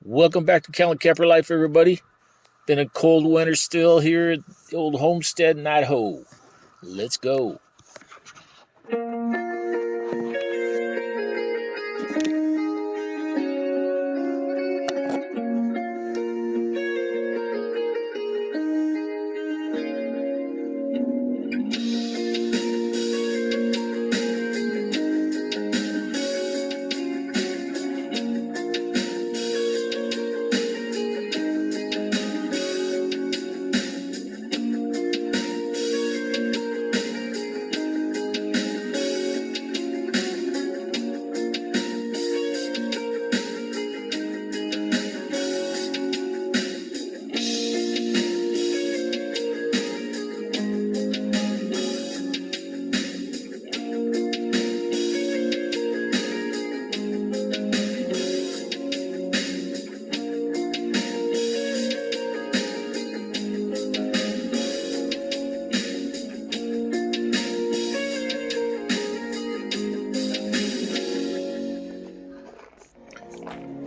Welcome back to Camper Life, everybody. Been a cold winter still here at the old homestead in Idaho. Let's go.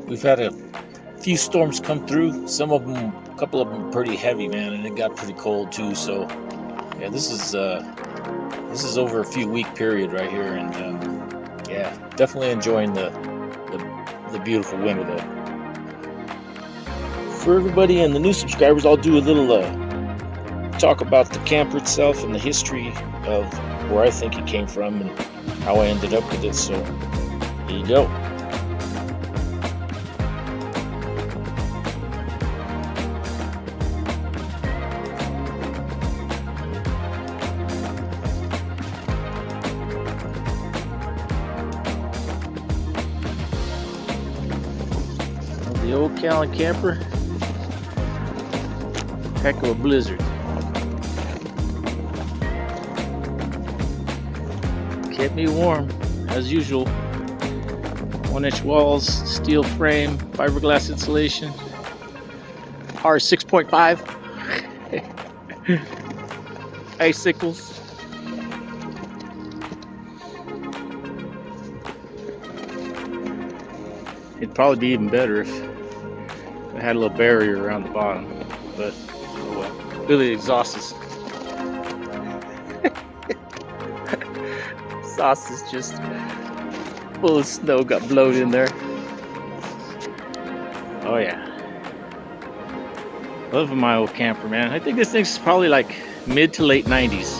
We've had a few storms come through. Some of them, a couple of them, pretty heavy, man, and it got pretty cold too. So, yeah, this is over a few week period right here, and yeah, definitely enjoying the beautiful winter though. For everybody and the new subscribers, I'll do a little talk about the camper itself and the history of where I think it came from and how I ended up with it. So, here you go. The old Callan camper, heck of a blizzard. Kept me warm as usual. 1-inch walls, steel frame, fiberglass insulation, R 6.5, icicles. It'd probably be even better if it had a little barrier around the bottom, but oh well. Really, the exhaust is just full of snow, got blowed in there. Oh yeah, loving my old camper, man. I think this thing's probably like mid to late 90s.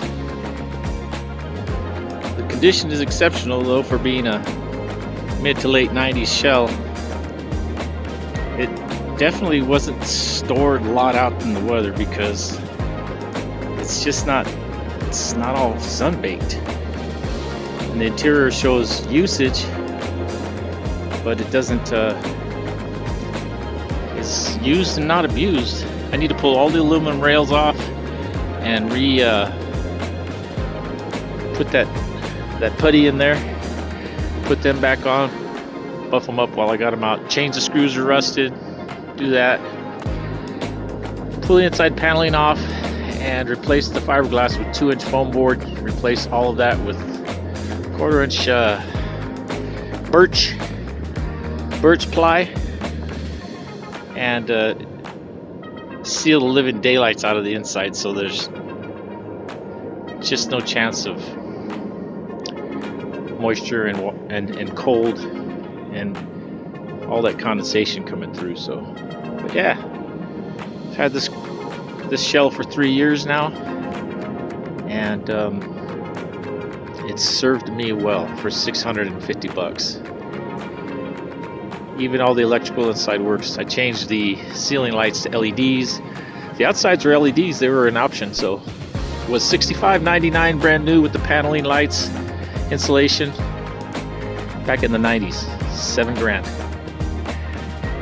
The condition is exceptional though for being a mid to late 90s shell. It definitely wasn't stored a lot out in the weather because it's not all sun-baked. And the interior shows usage, but it doesn't, it's used and not abused. I need to pull all the aluminum rails off and put that putty in there, put them back on, buff them up while I got them out. Change the screws are rusted, do that. Pull the inside paneling off and replace the fiberglass with 2-inch foam board. Replace all of that with 1/4-inch birch ply, and seal the living daylights out of the inside so there's just no chance of moisture and cold and all that condensation coming through. So, but yeah, I've had this shell for 3 years now, and it's served me well for $650. Even all the electrical inside works. I changed the ceiling lights to LEDs. The outsides were LEDs, they were an option, so it was $65.99 brand new with the paneling lights, insulation, back in the 90s. $7 grand.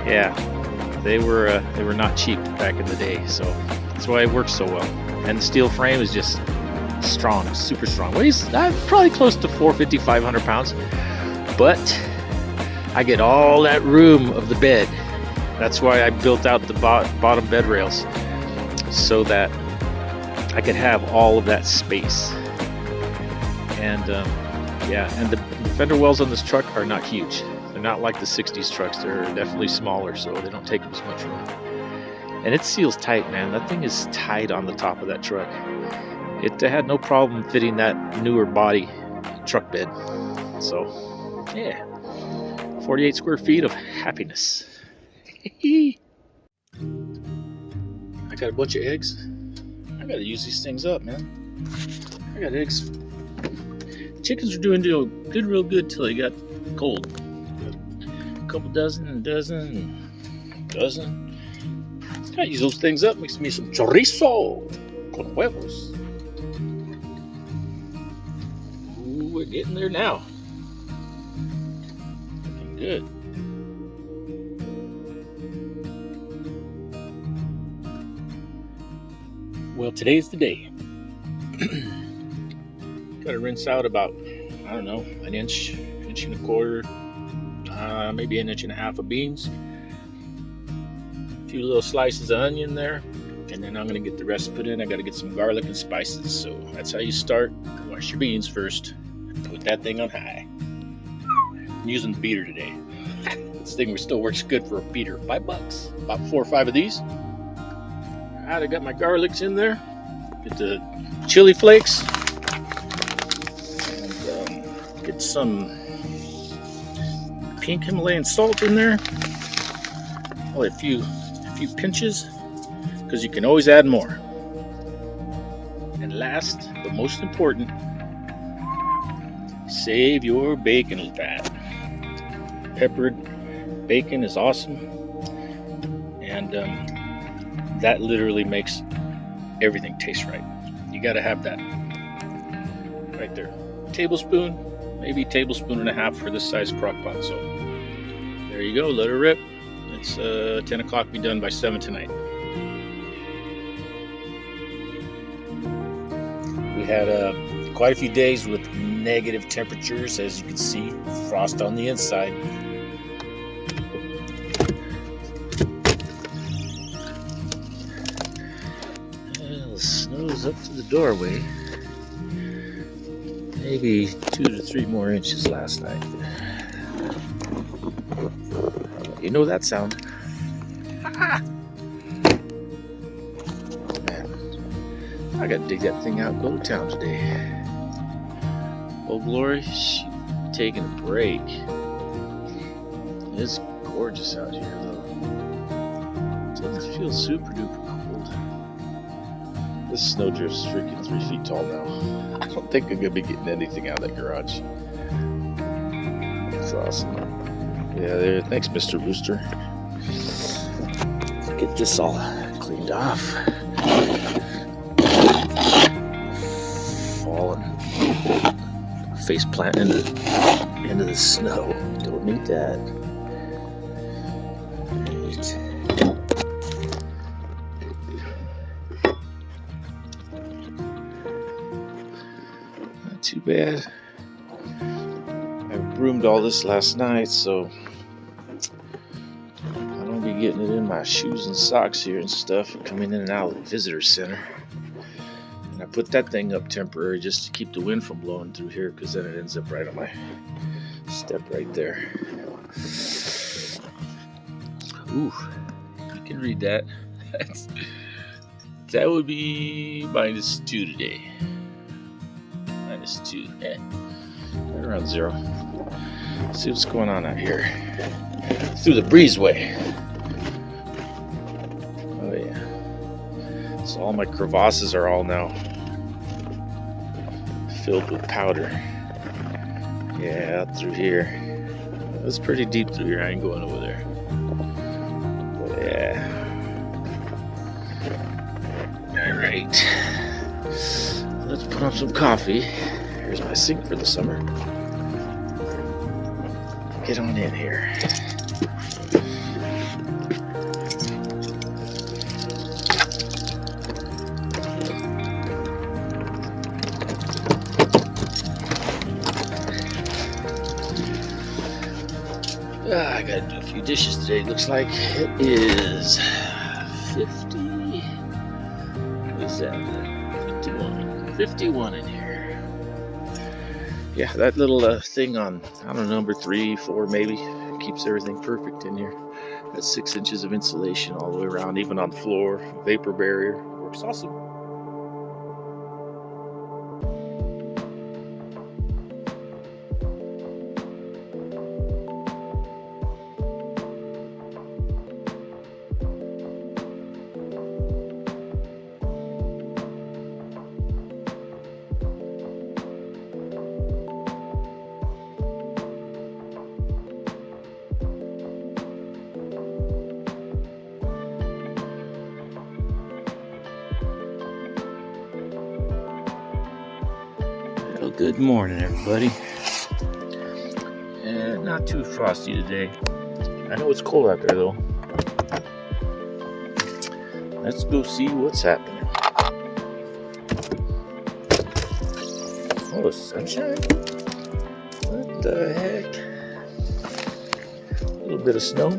Yeah, they were not cheap back in the day, so that's why it works so well. And the steel frame is just strong, super strong. Weighs probably close to 450, 500 pounds, but I get all that room of the bed. That's why I built out the bottom bed rails, so that I could have all of that space. And yeah, and the fender wells on this truck are not huge. They're not like the 60s trucks. They're definitely smaller, so they don't take up as much room. And it seals tight, man. That thing is tight on the top of that truck. It had no problem fitting that newer body truck bed. So, yeah. 48 square feet of happiness. I got a bunch of eggs. I gotta use these things up, man. I got eggs. Chickens are doing good, real good till they got cold. A couple dozen. I use those things up. Makes me some chorizo con huevos. Ooh, we're getting there now. Looking good. Well, today's the day. Gotta rinse out about, I don't know, an inch and a quarter, maybe an inch and a half of beans. A few little slices of onion there, and then I'm gonna get the rest put in. I gotta get some garlic and spices. So that's how you start. Wash your beans first. Put that thing on high. I'm using the beater today. This thing still works good for a beater. $5. About 4 or 5 of these. Alright, I got my garlics in there. Get the chili flakes. And get some pink Himalayan salt in there. Only a few pinches, because you can always add more. And last, but most important, save your bacon fat. Peppered bacon is awesome. And that literally makes everything taste right. You got to have that right there. Tablespoon, maybe tablespoon and a half for this size crock pot. So there you go. Let her rip. It's 10 o'clock. Be done by 7 tonight. We had quite a few days with negative temperatures, as you can see. Frost on the inside. Snow's up to the doorway. Maybe 2 to 3 more inches last night. You know that sound. Man, I gotta dig that thing out and go to town today. Old Glory, she's taking a break. It's gorgeous out here, though. It doesn't feel super duper cold. This snowdrift's freaking 3 feet tall now. I don't think I'm gonna be getting anything out of that garage. That's awesome. Yeah, there. Thanks, Mr. Rooster. Let's get this all cleaned off. Falling. Face plant into the snow. Don't need that. Right. Too bad. I broomed all this last night, so I don't be getting it in my shoes and socks here and stuff, coming in and out of the visitor center. And I put that thing up temporary just to keep the wind from blowing through here, because then it ends up right on my step right there. Ooh, you can read that. That would be -2 today. -2, right around 0. Let's see what's going on out here. Through the breezeway. Oh yeah. So all my crevasses are all now filled with powder. Yeah, out through here. It's pretty deep through here. I ain't going over there. But yeah. Alright. Let's put on some coffee. Here's my sink for the summer. Get on in here. I gotta do a few dishes today. Looks like it is 50. What is that? 51 in here. Yeah, that little thing on, I don't know, number 3, 4 maybe, keeps everything perfect in here. That's 6 inches of insulation all the way around, even on the floor. Vapor barrier works awesome. Well, good morning, everybody. And not too frosty today. I know it's cold out there, though. Let's go see what's happening. Oh, sunshine? What the heck? A little bit of snow.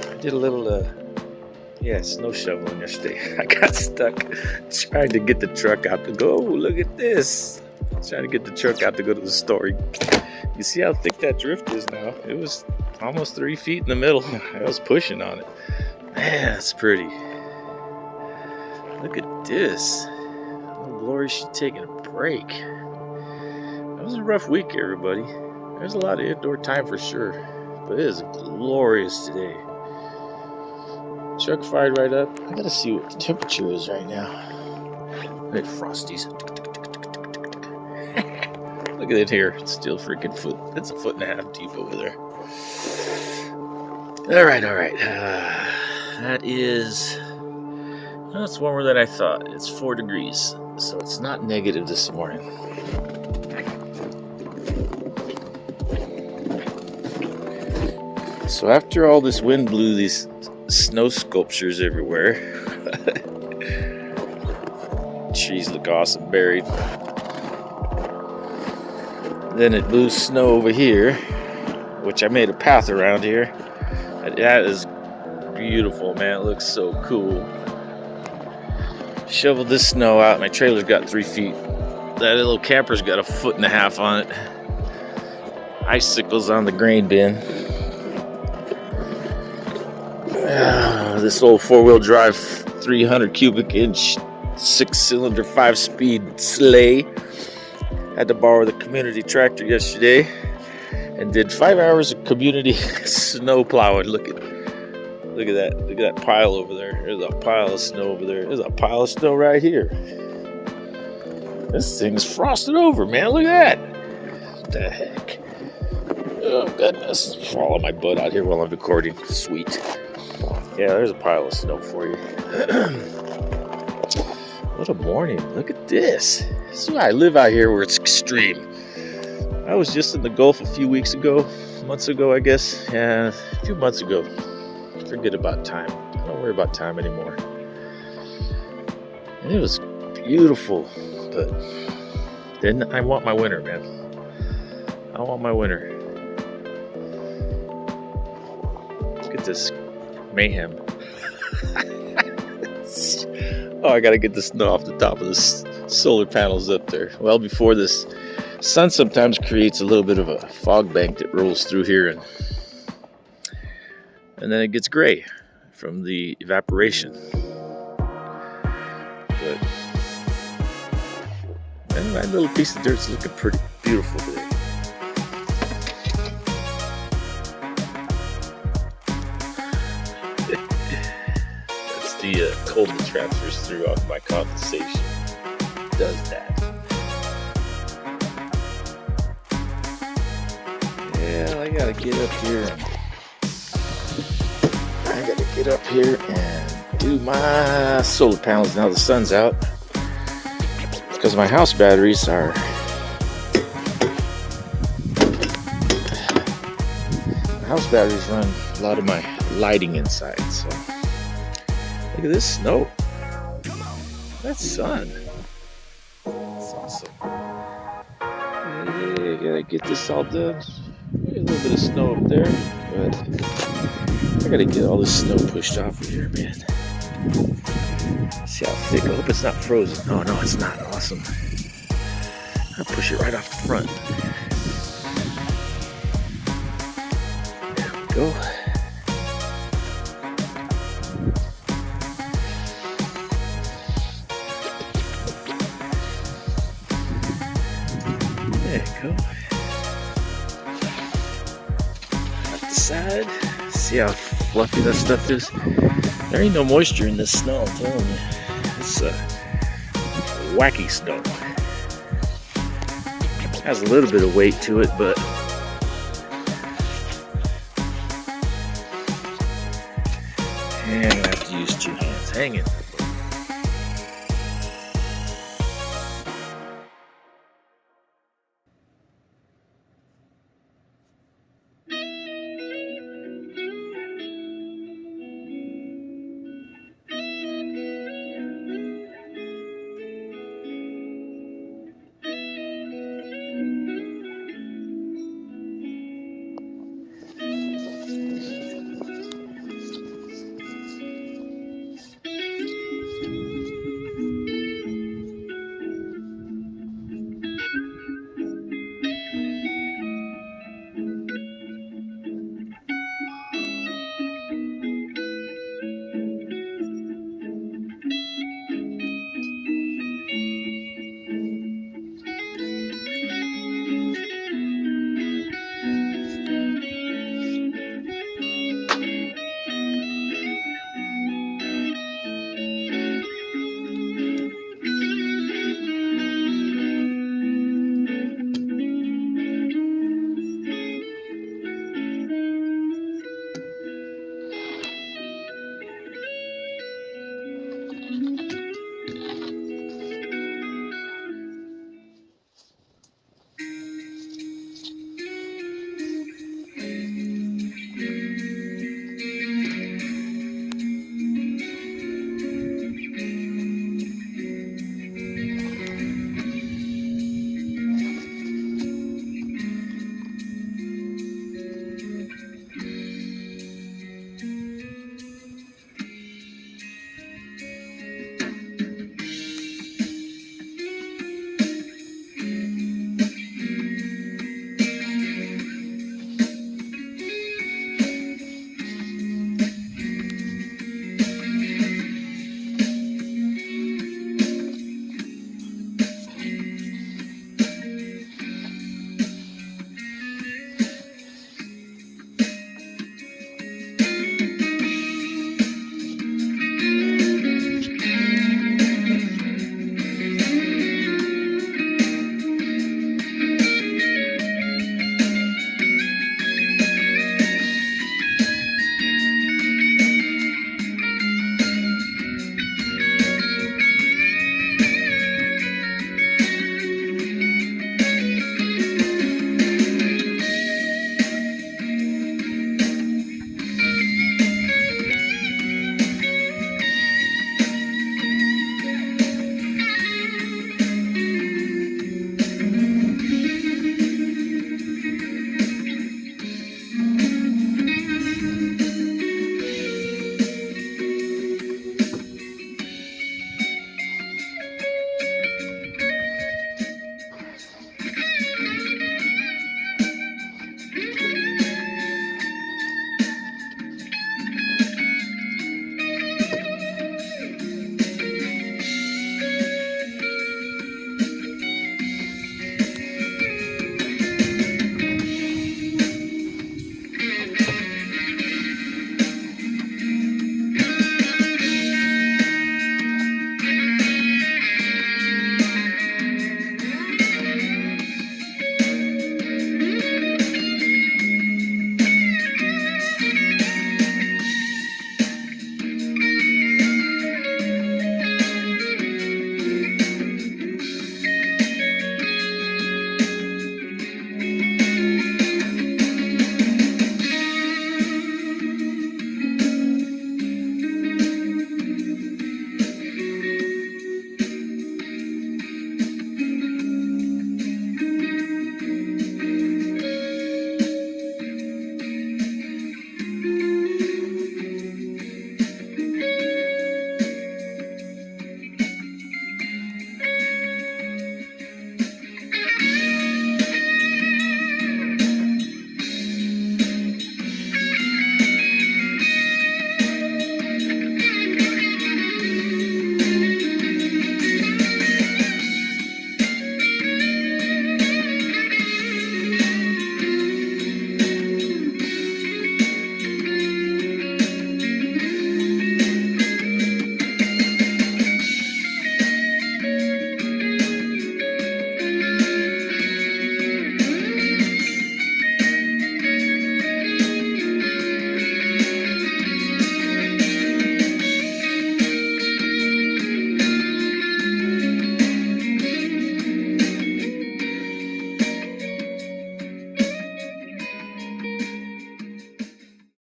I did a little, snow shoveling yesterday. I got stuck trying to get the truck out to go. Look at this. Trying to get the truck out to go to the store. You see how thick that drift is now? It was almost 3 feet in the middle. I was pushing on it. Man, that's pretty. Look at this. Oh, Lori, she's taking a break. That was a rough week, everybody. There's a lot of indoor time for sure. But it is glorious today. Truck fired right up. I gotta see what the temperature is right now. Look at Frosties. Look at it here. It's still freaking foot. That's a 1.5 feet deep over there. All right. That's warmer than I thought. It's 4 degrees, so it's not negative this morning. So after all this wind blew these snow sculptures everywhere, trees look awesome buried. Then it blew snow over here, which I made a path around here. That is beautiful, man. It looks so cool. Shoveled this snow out. My trailer's got 3 feet. That little camper's got 1.5 feet on it. Icicles on the grain bin. This old 4-wheel drive 300 cubic inch 6-cylinder 5-speed sleigh. Had to borrow the community tractor yesterday and did 5 hours of community snow plowing. Look at that. Look at that pile over there. There's a pile of snow over there. There's a pile of snow right here. This thing's frosted over, man. Look at that. What the heck? Oh, goodness. Swallow my butt out here while I'm recording. Sweet. Yeah, there's a pile of snow for you. What a morning. Look at this. This is why I live out here where it's extreme. I was just in the Gulf a few months ago, I guess. Yeah, a few months ago. Forget about time. I don't worry about time anymore. And it was beautiful, but then I want my winter, man. I want my winter. Look at this mayhem. Oh, I gotta get the snow off the top of the solar panels up there. Well, before this, sun sometimes creates a little bit of a fog bank that rolls through here, and then it gets gray from the evaporation. But that little piece of dirt's looking pretty beautiful today. That's the cold that transfers through off my condensation. Does that. Yeah, I gotta get up here and do my solar panels now the sun's out, because my house batteries run a lot of my lighting inside. So look at this snow. That's sun. That's awesome. Yeah, gotta get this all done. A little bit of snow up there, but I gotta get all this snow pushed off of here, man. See how thick. I hope it's not frozen. Oh no, it's not. Awesome. I'll push it right off the front. go. There you go. Off the side. See how fluffy that stuff is? There ain't no moisture in this snow, I'm telling you. It's wacky snow. Has a little bit of weight to it, but and I have to use 2 hands. Hang it.